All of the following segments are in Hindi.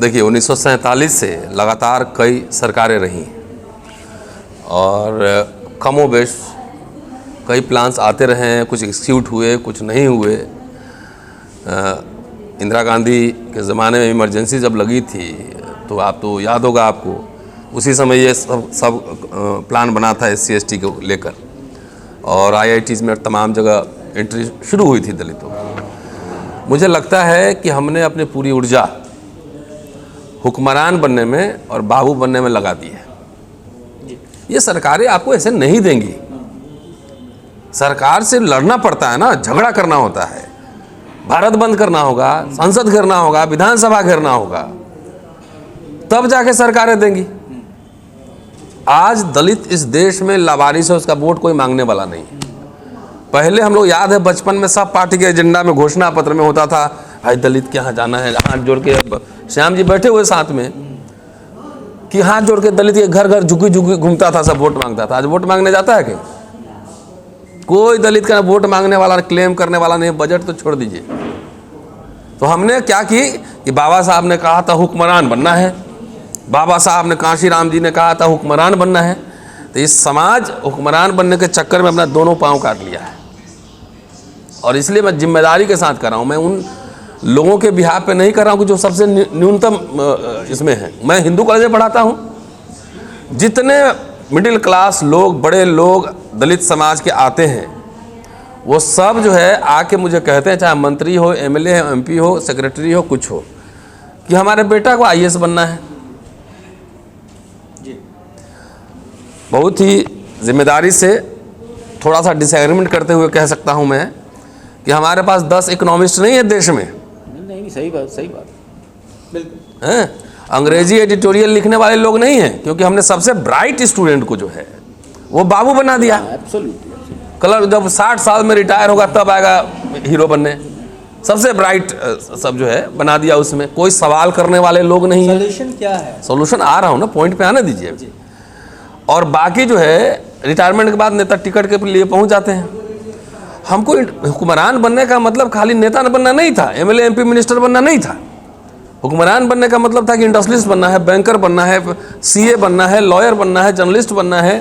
देखिए 1947 से लगातार कई सरकारें रही और कमोबेश कई प्लान्स आते रहे हैं, कुछ एग्जीक्यूट हुए, कुछ नहीं हुए। इंदिरा गांधी के ज़माने में इमरजेंसी जब लगी थी तो आप तो याद होगा आपको, उसी समय ये सब प्लान बना था SC ST को लेकर, और IITs में तमाम जगह एंट्री शुरू हुई थी दलितों की। मुझे लगता है कि हमने अपनी पूरी ऊर्जा हुक्मरान बनने में और बाबू बनने में लगा दी है। ये सरकारें आपको ऐसे नहीं देंगी, सरकार से लड़ना पड़ता है ना, झगड़ा करना होता है, भारत बंद करना होगा, संसद घेरना होगा, विधानसभा घेरना होगा, तब जाके सरकारें देंगी। आज दलित इस देश में लावारिस है, उसका वोट कोई मांगने वाला नहीं। पहले हम लोग याद है बचपन में सब पार्टी के एजेंडा में, घोषणा पत्र में होता था भाई दलित के यहाँ जाना है, हाथ जोड़ के, श्याम जी बैठे हुए साथ में, कि हाथ जोड़ के दलित के घर घर झुकी झुकी घूमता था, सब वोट मांगता था। आज वोट मांगने जाता है क्या? कोई दलित का वोट मांगने वाला, क्लेम करने वाला नहीं। बजट तो छोड़ दीजिए। तो हमने क्या की कि बाबा साहब ने कहा था हुक्मरान बनना है, बाबा साहब ने, कांशीराम जी ने कहा था हुक्मरान बनना है, तो इस समाज हुक्मरान बनने के चक्कर में अपना दोनों पांव काट लिया है। और इसलिए मैं जिम्मेदारी के साथ कर रहा हूँ। मैं उन लोगों के बिहार पे नहीं कर रहा हूँ कि जो सबसे न्यूनतम इसमें है। मैं हिंदू कॉलेज में पढ़ाता हूँ, जितने मिडिल क्लास लोग, बड़े लोग दलित समाज के आते हैं, वो सब जो है आके मुझे कहते हैं, चाहे मंत्री हो, MLA हो, MP हो, सेक्रेटरी हो, कुछ हो, कि हमारे बेटा को IAS बनना है। बहुत ही जिम्मेदारी से, थोड़ा सा डिसएग्रीमेंट करते हुए कह सकता हूं मैं कि हमारे पास 10 इकोनॉमिस्ट नहीं है देश में। नहीं, सही बात बिल्कुल हैं, अंग्रेजी एडिटोरियल लिखने वाले लोग नहीं हैं, क्योंकि हमने सबसे ब्राइट स्टूडेंट को जो है वो बाबू बना दिया। एब्सोल्युटली। कल जब 60 साल में रिटायर होगा तब आएगा हीरो बनने। सबसे ब्राइट सब जो है बना दिया, उसमें कोई सवाल करने वाले लोग नहीं है। सोल्यूशन क्या है? सोल्यूशन आ रहा हूँ ना, पॉइंट पे आने दीजिए। और बाकी जो है रिटायरमेंट के बाद नेता टिकट के लिए पहुंच जाते हैं। हमको हुक्मरान बनने का मतलब खाली नेता बनना नहीं था, MLA MP मिनिस्टर बनना नहीं था। हुक्मरान बनने का मतलब था कि इंडस्ट्रियलिस्ट बनना है, बैंकर बनना है, CA बनना है, लॉयर बनना है, जर्नलिस्ट बनना है।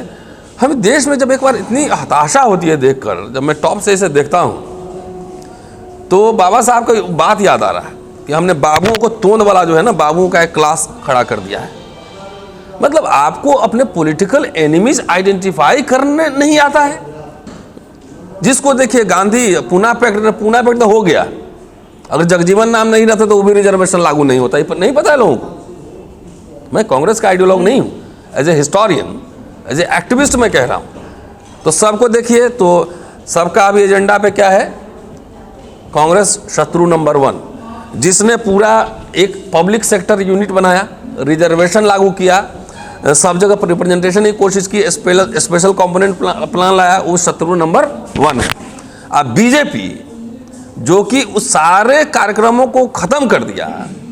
हमें देश में जब एक बार इतनी हताशा होती है देखकर, जब मैं टॉप से इसे देखता हूँ, तो बाबा साहब का बात याद आ रहा है कि हमने बाबुओं को तोंद वाला जो है ना, बाबुओं का एक क्लास खड़ा कर दिया है। मतलब आपको अपने पॉलिटिकल एनिमीज आइडेंटिफाई करने नहीं आता है। जिसको देखिए गांधी पूना पैक्ट तो हो गया, अगर जगजीवन नाम नहीं रहता तो वो भी रिजर्वेशन लागू नहीं होता। नहीं पता है लोगों को। मैं कांग्रेस का आइडियोलॉग नहीं हूँ, as a historian, as a activist मैं कह रहा हूँ। तो सबको देखिए, तो सबका अभी एजेंडा पे क्या है? कांग्रेस शत्रु नंबर 1, जिसने पूरा एक पब्लिक सेक्टर यूनिट बनाया, रिजर्वेशन लागू किया, सब जगह रिप्रेजेंटेशन की कोशिश की, स्पेशल कंपोनेंट प्लान लाया, वो शत्रु नंबर 1 है। अब बीजेपी जो कि उस सारे कार्यक्रमों को खत्म कर दिया,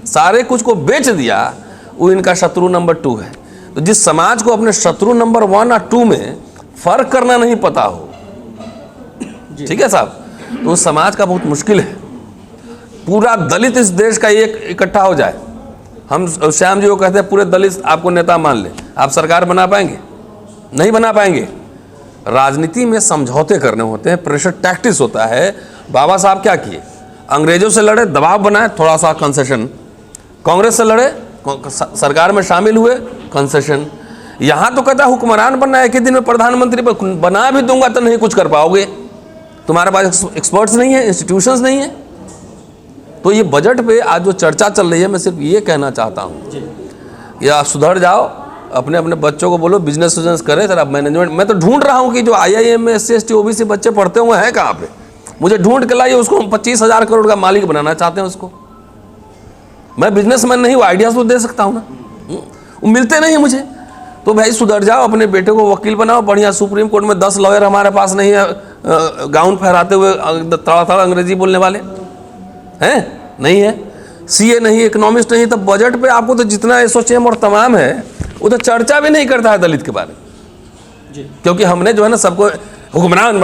सारे कुछ को बेच दिया, वो इनका शत्रु नंबर 2 है। तो जिस समाज को अपने शत्रु नंबर 1 और 2 में फर्क करना नहीं पता हो, ठीक है साहब, तो उस समाज का बहुत मुश्किल है। पूरा दलित इस देश का एक इकट्ठा हो जाए, हम श्याम जी को कहते हैं पूरे दलित आपको नेता मान ले, आप सरकार बना पाएंगे? नहीं बना पाएंगे। राजनीति में समझौते करने होते हैं, प्रेशर टैक्टिक्स होता है। बाबा साहब क्या किए? अंग्रेजों से लड़े, दबाव बनाए, थोड़ा सा कंसेशन। कांग्रेस से लड़े, सरकार में शामिल हुए, कंसेशन। यहाँ तो कहता है हुक्मरान बनना है, एक ही दिन में प्रधानमंत्री बना भी दूंगा तो नहीं कुछ कर पाओगे, तुम्हारे पास एक्सपर्ट्स नहीं है, इंस्टीट्यूशंस नहीं है। तो ये बजट पे आज जो चर्चा चल रही है, मैं सिर्फ ये कहना चाहता हूँ कि आप सुधर जाओ, अपने अपने बच्चों को बोलो बिजनेस करें सर, आप मैनेजमेंट। मैं तो ढूंढ रहा हूँ कि जो IIM में SC ST OBC बच्चे पढ़ते हुए हैं कहाँ पे, मुझे ढूंढ के लाइए। उसको हम 25,000 करोड़ का मालिक बनाना चाहते हैं उसको। मैं बिजनेसमैन नहीं हूँ, आइडियाज तो दे सकता हूँ ना, वो मिलते नहीं मुझे। तो भाई सुधर जाओ, अपने बेटे को वकील बनाओ बढ़िया। सुप्रीम कोर्ट में 10 लॉयर हमारे पास नहीं है, गाउन फहराते हुए तड़ा अंग्रेजी बोलने वाले हैं, नहीं है। CA नहीं, इकोनॉमिस्ट नहीं। तो बजट पे आपको तो जितना SOCHM और तमाम है, वो तो चर्चा भी नहीं करता है दलित के बारे में, क्योंकि हमने जो है ना सबको हुक्मरान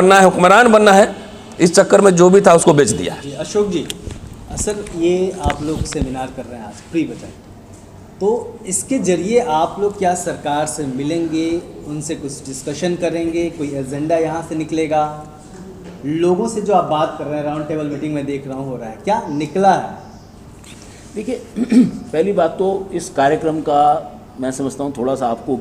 बनना है, इस चक्कर में जो भी था उसको बेच दिया। अशोक जी, सर ये आप लोग सेमिनार कर रहे हैं आज, प्री बजट, तो इसके जरिए आप लोग क्या सरकार से मिलेंगे, उनसे कुछ डिस्कशन करेंगे, कोई एजेंडा यहाँ से निकलेगा? लोगों से जो आप बात कर रहे हैं, राउंड टेबल मीटिंग में देख रहा हूँ हो रहा है, क्या निकला है? देखिए पहली बात तो इस कार्यक्रम का मैं समझता हूँ थोड़ा सा आपको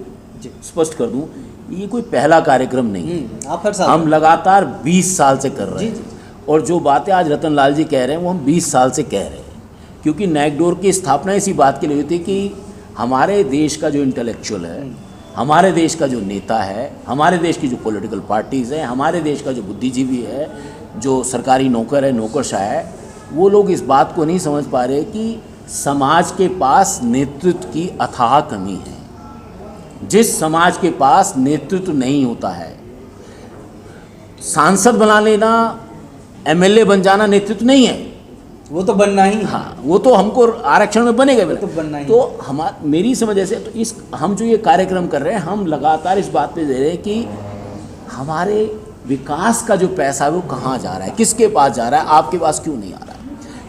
स्पष्ट कर दूँ, ये कोई पहला कार्यक्रम नहीं है। आप हर साल हम लगातार 20 साल से कर रहे हैं। और जो बातें आज रतन लाल जी कह रहे हैं वो हम 20 साल से कह रहे हैं, क्योंकि नैकडोर की स्थापना इसी बात के लिए हुई थी कि हमारे देश का जो इंटेलेक्चुअल है, हमारे देश का जो नेता है, हमारे देश की जो पॉलिटिकल पार्टीज़ हैं, हमारे देश का जो बुद्धिजीवी है, जो सरकारी नौकर है, नौकरशाह है, वो लोग इस बात को नहीं समझ पा रहे कि समाज के पास नेतृत्व की अथाह कमी है। जिस समाज के पास नेतृत्व नहीं होता है, सांसद बना लेना, एमएलए बन जाना नेतृत्व नहीं है। वो तो बनना ही, हाँ, वो तो हमको आरक्षण में बनेगा तो बनना ही। तो मेरी समझ ऐसे तो इस हम जो ये कार्यक्रम कर रहे हैं, हम लगातार इस बात पे दे रहे हैं कि हमारे विकास का जो पैसा है वो कहाँ जा रहा है, किसके पास जा रहा है, आपके पास क्यों नहीं आ रहा है?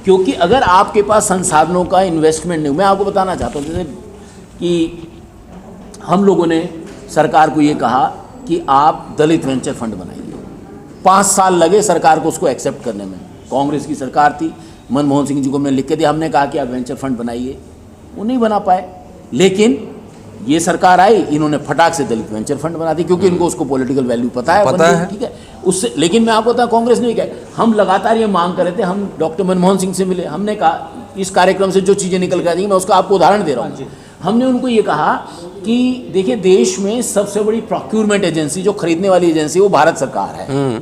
क्योंकि अगर आपके पास संसाधनों का इन्वेस्टमेंट नहीं, मैं आपको बताना चाहता हूँ जैसे कि हम लोगों ने सरकार को ये कहा कि आप दलित वेंचर फंड बनाइए। 5 साल लगे सरकार को उसको एक्सेप्ट करने में। कांग्रेस की सरकार थी, मनमोहन सिंह जी को हमने लिख के दिया, हमने कहा कि आप वेंचर फंड बनाइए, वो नहीं बना पाए। लेकिन ये सरकार आई, इन्होंने फटाक से दलित वेंचर फंड बना दी, क्योंकि इनको उसको पॉलिटिकल वैल्यू पता है। ठीक है, उससे। लेकिन मैं आपको बताऊं, कांग्रेस ने क्या, हम लगातार ये मांग कर रहे थे, हम डॉक्टर मनमोहन सिंह से मिले, हमने कहा इस कार्यक्रम से जो चीज़ें निकल कर आएंगी मैं उसका आपको उदाहरण दे रहा हूँ। हमने उनको ये कहा कि देखिए, देश में सबसे बड़ी प्रोक्यूरमेंट एजेंसी, जो खरीदने वाली एजेंसी, वो भारत सरकार है।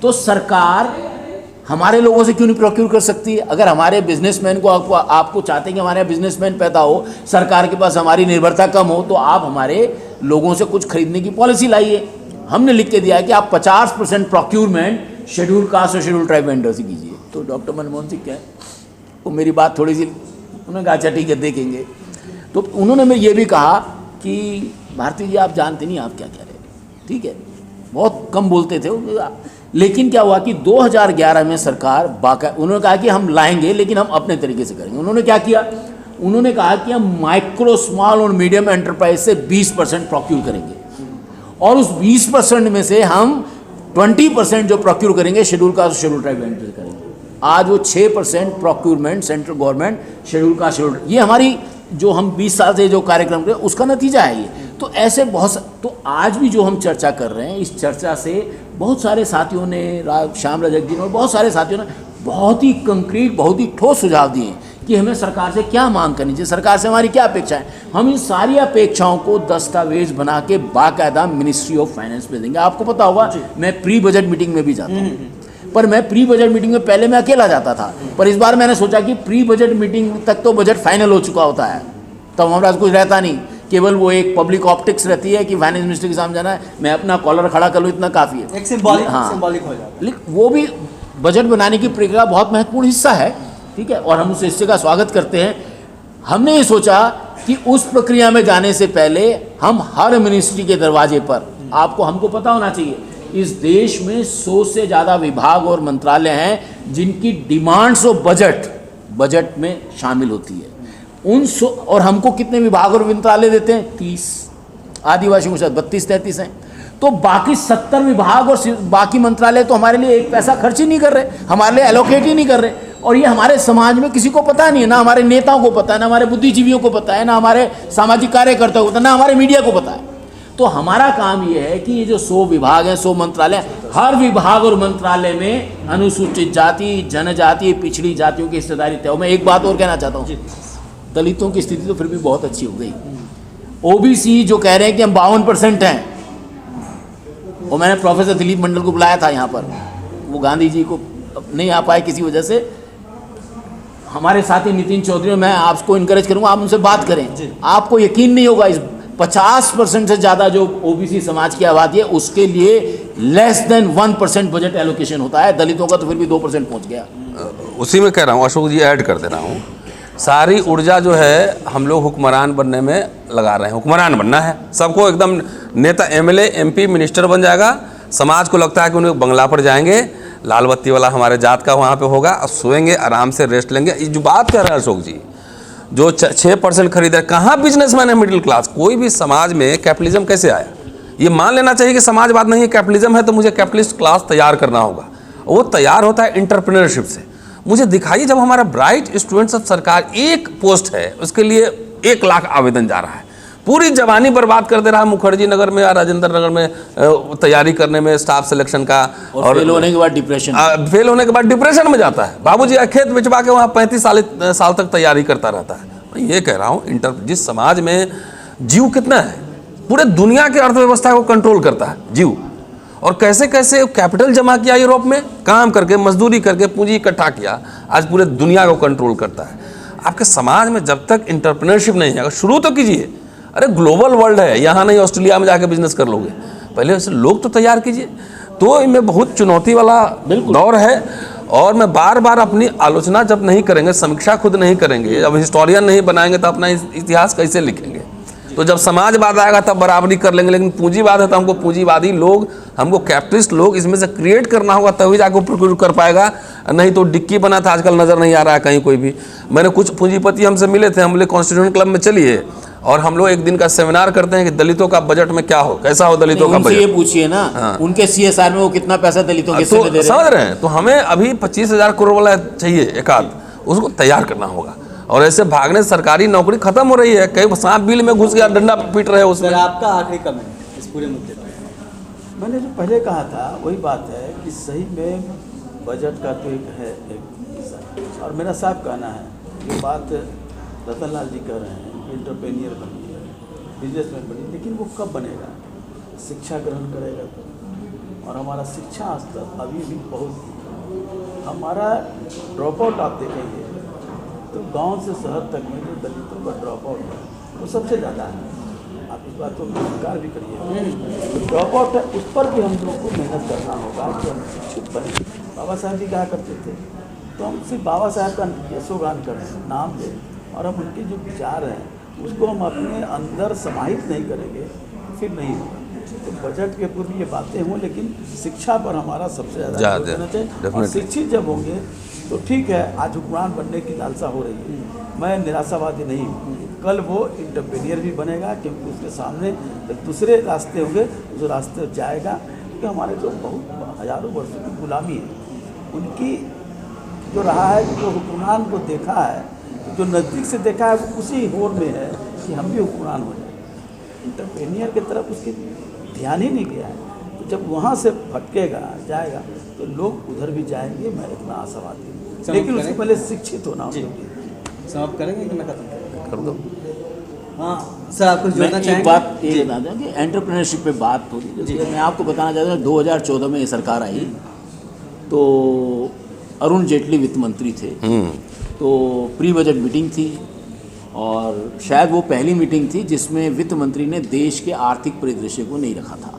तो सरकार हमारे लोगों से क्यों नहीं प्रोक्यूर कर सकती? अगर हमारे बिजनेसमैन को आपको चाहते हैं कि हमारे बिजनेसमैन पैदा हो, सरकार के पास हमारी निर्भरता कम हो, तो आप हमारे लोगों से कुछ खरीदने की पॉलिसी लाइए। हमने लिख के दिया है कि आप 50% प्रोक्यूरमेंट शेड्यूल कास्ट और शेड्यूल ट्राइब वेंडर से कीजिए। तो डॉक्टर मनमोहन सिंह क्या है, वो मेरी बात थोड़ी सी, उन्होंने कहा अच्छा ठीक है देखेंगे। तो उन्होंने मैं ये भी कहा कि भारती जी आप जानते नहीं आप क्या कह रहे हैं, ठीक है, बहुत कम बोलते थे। लेकिन क्या हुआ कि 2011 में सरकार उन्होंने कहा कि हम लाएंगे लेकिन हम अपने तरीके से करेंगे। उन्होंने क्या किया, उन्होंने कहा कि हम माइक्रो, स्मॉल और मीडियम एंटरप्राइज से 20% प्रोक्यूर करेंगे, और उस 20% में से हम 20% जो प्रोक्यूर करेंगे शेड्यूल कास्ट और शेड्यूल ट्राइब वेंडर करेंगे। आज वो 6% procurement central government schedule caste schedule, ये हमारी जो हम 20 साल से जो कार्यक्रम कर उसका नतीजा है ये। तो ऐसे बहुत तो आज भी जो हम चर्चा कर रहे हैं, इस चर्चा से बहुत सारे साथियों ने, श्याम रजक जी ने और बहुत सारे साथियों ने बहुत ही कंक्रीट, बहुत ही ठोस सुझाव दिए कि हमें सरकार से क्या मांग करनी चाहिए, सरकार से हमारी क्या अपेक्षा है। हम इन सारी अपेक्षाओं को दस्तावेज बना के बाकायदा मिनिस्ट्री ऑफ फाइनेंस में देंगे। आपको पता होगा मैं प्री बजट मीटिंग में भी जाता हूँ, पर मैं प्री बजट मीटिंग में पहले मैं अकेला जाता था, पर इस बार मैंने सोचा कि प्री बजट मीटिंग तक तो बजट फाइनल हो चुका होता है, तब हमारे पास कुछ रहता नहीं, केवल वो एक पब्लिक ऑप्टिक्स रहती है कि फाइनेंस मिनिस्टर के सामने जाना है, मैं अपना कॉलर खड़ा कर लूँ, इतना काफ़ी है, एक सिंबॉलिक हो जाता है। वो भी बजट बनाने की प्रक्रिया बहुत महत्वपूर्ण हिस्सा है, ठीक है, और हम उस हिस्से का स्वागत करते हैं। हमने ये सोचा कि उस प्रक्रिया में जाने से पहले हम हर मिनिस्ट्री के दरवाजे पर, हमको पता होना चाहिए इस देश में 100 से ज़्यादा विभाग और मंत्रालय हैं जिनकी डिमांड्स ऑफ बजट में शामिल होती है। उन 100, और हमको कितने विभाग और मंत्रालय देते हैं? 30, आदिवासियों के साथ 32-33 हैं। तो बाकी 70 विभाग और बाकी मंत्रालय तो हमारे लिए एक पैसा खर्च ही नहीं कर रहे, हमारे लिए एलोकेट ही नहीं कर रहे, और ये हमारे समाज में किसी को पता नहीं है, ना हमारे नेताओं को पता है, ना हमारे बुद्धिजीवियों को पता है, ना हमारे सामाजिक कार्यकर्ताओं को पता है, ना हमारे मीडिया को पता है। तो हमारा काम ये है कि ये जो 100 विभाग हैं, 100 मंत्रालय, हर विभाग और मंत्रालय में अनुसूचित जाति, जनजाति, पिछड़ी जातियों की हिस्सेदारी तय हो। मैं एक बात और कहना चाहता हूँ, दलितों की स्थिति तो फिर भी बहुत अच्छी हो गई। ओबीसी जो कह रहे हैं कि हम 52% हैं, और मैंने प्रोफेसर दिलीप मंडल को बुलाया था यहाँ पर, वो गांधी जी को नहीं आ पाए किसी वजह से। हमारे साथी नितिन चौधरी, मैं आपको इनकरेज करूँगा आप उनसे बात करें, आपको यकीन नहीं होगा, इस 50% से ज़्यादा जो ओबीसी समाज की आबादी है उसके लिए लेस देन 1% बजट एलोकेशन होता है। दलितों का तो फिर भी 2% पहुँच गया। उसी में कह रहा हूँ, अशोक जी ऐड कर दे रहा हूँ, सारी ऊर्जा जो है हम लोग हुक्मरान बनने में लगा रहे हैं। हुक्मरान बनना है सबको, एकदम नेता, एमएलए, एमपी, मिनिस्टर बन जाएगा। समाज को लगता है कि उन्हें बंगला पर जाएंगे, लाल बत्ती वाला हमारे जात का वहाँ पे होगा, और सोएंगे, आराम से रेस्ट लेंगे। ये जो बात कर रहे हैं अशोक जी, जो 6% खरीद रहे, कहाँ बिजनेसमैन है मिडिल क्लास? कोई भी समाज में कैपिटलिज्म कैसे आया? ये मान लेना चाहिए कि समाजवाद नहीं है, कैपिटलिज्म है, तो मुझे कैपिटलिस्ट क्लास तैयार करना होगा। वो तैयार होता है इंटरप्रेन्योरशिप से। मुझे दिखाइए जब हमारा ब्राइट स्टूडेंट्स ऑफ सरकार एक पोस्ट है उसके लिए 1 लाख आवेदन जा रहा है, पूरी जवानी बर्बाद कर दे रहा है मुखर्जी नगर में या राजेंद्र नगर में तैयारी करने में स्टाफ सिलेक्शन का, और फेल होने के बाद डिप्रेशन, फेल होने के बाद डिप्रेशन में जाता है। बाबूजी खेत बेचवा के वहाँ 35 साल तक तैयारी करता रहता है। मैं ये कह रहा हूँ जिस समाज में जीव कितना है, पूरे दुनिया की अर्थव्यवस्था को कंट्रोल करता है जीव, और कैसे कैसे कैपिटल जमा किया यूरोप में, काम करके मजदूरी करके पूंजी इकट्ठा किया, आज पूरे दुनिया को कंट्रोल करता है। आपके समाज में जब तक इंटरप्रेन्योरशिप नहीं है, शुरू तो कीजिए। अरे ग्लोबल वर्ल्ड है, यहाँ नहीं ऑस्ट्रेलिया में जाके बिजनेस कर लोगे, पहले ऐसे लोग तो तैयार कीजिए। तो इनमें बहुत चुनौती वाला दौर है, और मैं बार बार अपनी आलोचना जब नहीं करेंगे, समीक्षा खुद नहीं करेंगे, जब हिस्टोरियन नहीं बनाएंगे तो अपना इतिहास कैसे लिखेंगे? तो जब समाजवाद आएगा तब बराबरी कर लेंगे, लेकिन पूंजीवाद है तो हमको पूंजीवादी लोग, हमको कैपिटलिस्ट लोग इसमें से क्रिएट करना होगा, तभी जाकर प्रक्रिया कर पाएगा। नहीं तो डिक्की बना था, आजकल नज़र नहीं आ रहा है कहीं कोई भी। मैंने कुछ पूंजीपति हमसे मिले थे, हम बोले कॉन्स्टिट्यूशन क्लब में चलिए और हम लोग एक दिन का सेमिनार करते हैं कि दलितों का बजट में क्या हो, कैसा हो दलितों का बजट। ये पूछिए ना, उनके CSR में वो कितना पैसा दलितों के तो दे रहे समझ रहे हैं। तो हमें अभी 25,000 करोड़ वाला चाहिए एकाध, उसको तैयार करना होगा। और ऐसे भागने सरकारी नौकरी खत्म हो रही है, कई सांप बिल में घुस गया, डंडा पीट रहे हो उसमें। आपका आखिरी कमेंट इस पूरे मुद्दे पर? मैंने जो पहले कहा था वही बात है कि सही में बजट का तो एक है एक हिस्सा, और मेरा साफ कहना है, ये बात रतन लाल जी कह रहे हैं कि इंटरप्रेन्योर बनिए, बिजनेसमैन बनिए, लेकिन वो कब बनेगा? शिक्षा ग्रहण करेगा तो। और हमारा शिक्षा स्तर अभी भी बहुत, हमारा ड्रॉप आउट आप देखेंगे तो गांव से शहर तक में जो दलितों का ड्रॉप आउट है वो सबसे ज़्यादा है। आप इस बात को स्वीकार भी करिए, ड्रॉप आउट है, उस पर भी हम लोग को मेहनत करना होगा कि हम शिक्षित बने। बाबा साहब भी कहा करते थे, तो हम सिर्फ बाबा साहब का यशोगान करें, नाम लें, और हम उनके जो विचार हैं उसको हम अपने अंदर समाहित नहीं करेंगे फिर नहीं होगा। तो बजट के पूर्व ये बातें हों, लेकिन शिक्षा पर हमारा सबसे ज़्यादा जोर देना चाहिए। और शिक्षित जब होंगे तो ठीक है, आज हुक्मरान बनने की लालसा हो रही है, मैं निराशावादी नहीं हूँ, कल वो इंटरप्रेन्योर भी बनेगा, क्योंकि उसके सामने दूसरे रास्ते होंगे, उस रास्ते जाएगा। क्योंकि हमारे जो बहुत हज़ारों वर्षों की गुलामी है, उनकी जो रहा है, जो हुक्मरान को देखा है, जो नज़दीक से देखा है, वो उसी होड़ में है कि हम भी हुक्मरान हो जाए। इंटरप्रेन्योर की तरफ उसकी ध्यान ही नहीं गया है। तो जब वहाँ से भटकेगा जाएगा तो लोग उधर भी जाएंगे, मैं इतना आशावादी हूँ। लेकिन उससे पहले शिक्षित होना। समाप्त करेंगे कि मैं खत्म कर दो? हाँ सर, आप कुछ जोड़ना मैं चाहेंगे? एक बात ये बता दूं कि एंटरप्रेन्योरशिप पे बात हो रही है। मैं आपको बताना चाहता हूँ 2014 में ये सरकार आई तो अरुण जेटली वित्त मंत्री थे, तो प्री बजट मीटिंग थी, और शायद वो पहली मीटिंग थी जिसमें वित्त मंत्री ने देश के आर्थिक परिदृश्य को नहीं रखा था।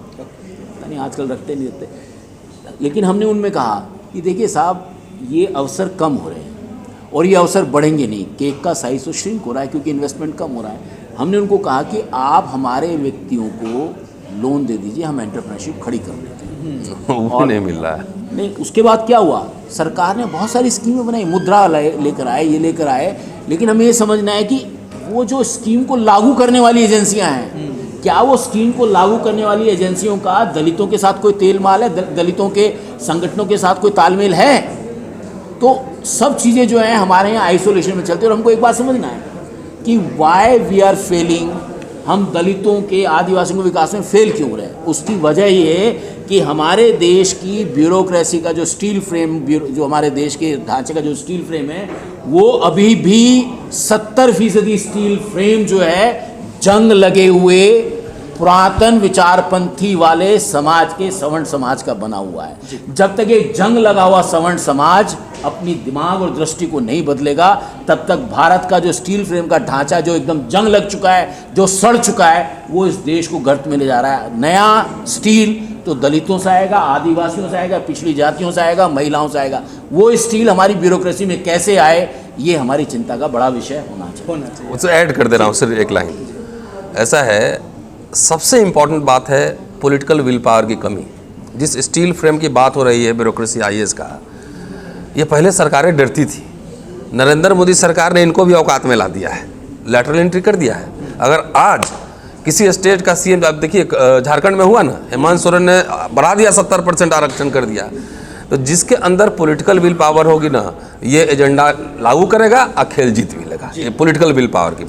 यानी आजकल रखते नहीं रखते, लेकिन हमने उनमें कहा कि देखिए साहब, ये अवसर कम हो रहे हैं और ये अवसर बढ़ेंगे नहीं, केक का साइज तो श्रिंक हो रहा है क्योंकि इन्वेस्टमेंट कम हो रहा है। हमने उनको कहा कि आप हमारे व्यक्तियों को लोन दे दीजिए, हम एंटरप्रेन्योरशिप खड़ी कर देते हैं। वो नहीं मिल रहा है। नहीं, उसके बाद क्या हुआ, सरकार ने बहुत सारी स्कीमें बनाई, मुद्रा लेकर आए, ये लेकर आए, लेकिन हमें ये समझना है कि वो जो स्कीम को लागू करने वाली एजेंसियां हैं, क्या वो स्कीम को लागू करने वाली एजेंसियों का दलितों के साथ कोई तेल माल है, दलितों के संगठनों के साथ कोई तालमेल है? तो सब चीज़ें जो हैं हमारे यहाँ आइसोलेशन में चलती है। और हमको एक बात समझना है कि वाई वी आर फेलिंग, हम दलितों के, आदिवासियों के विकास में फेल क्यों रहे? उसकी वजह ये है कि हमारे देश की ब्यूरोक्रेसी का जो स्टील फ्रेम, जो हमारे देश के ढांचे का जो स्टील फ्रेम है, वो अभी भी 70% स्टील फ्रेम जो है जंग लगे हुए पुरातन विचारपंथी वाले समाज के, सवर्ण समाज का बना हुआ है। जब तक ये जंग लगा हुआ सवर्ण समाज अपनी दिमाग और दृष्टि को नहीं बदलेगा, तब तक भारत का जो स्टील फ्रेम का ढांचा जो एकदम जंग लग चुका है, जो सड़ चुका है, वो इस देश को गर्त में ले जा रहा है। नया स्टील तो दलितों से आएगा, आदिवासियों से आएगा, पिछड़ी जातियों से आएगा, महिलाओं से आएगा। वो स्टील हमारी ब्यूरोक्रेसी में कैसे आए, ये हमारी चिंता का बड़ा विषय होना चाहिए। उससे ऐड कर दे रहा हूँ सिर्फ एक लाइन। ऐसा है, सबसे इम्पॉर्टेंट बात है पॉलिटिकल विल पावर की कमी। जिस स्टील फ्रेम की बात हो रही है ब्यूरोक्रेसी IAS का, ये पहले सरकारें डरती थी नरेंद्र मोदी सरकार ने इनको भी औकात में ला दिया है, लैटरल एंट्री कर दिया है। अगर आज किसी स्टेट का सीएम, आप देखिए झारखंड में हुआ ना, हेमंत सोरेन ने बढ़ा दिया 70% आरक्षण कर दिया। तो जिसके अंदर पॉलिटिकल विल पावर होगी ना, ये एजेंडा लागू करेगा और खेल जीत भी लेगा। ये पॉलिटिकल विल पावर की बात।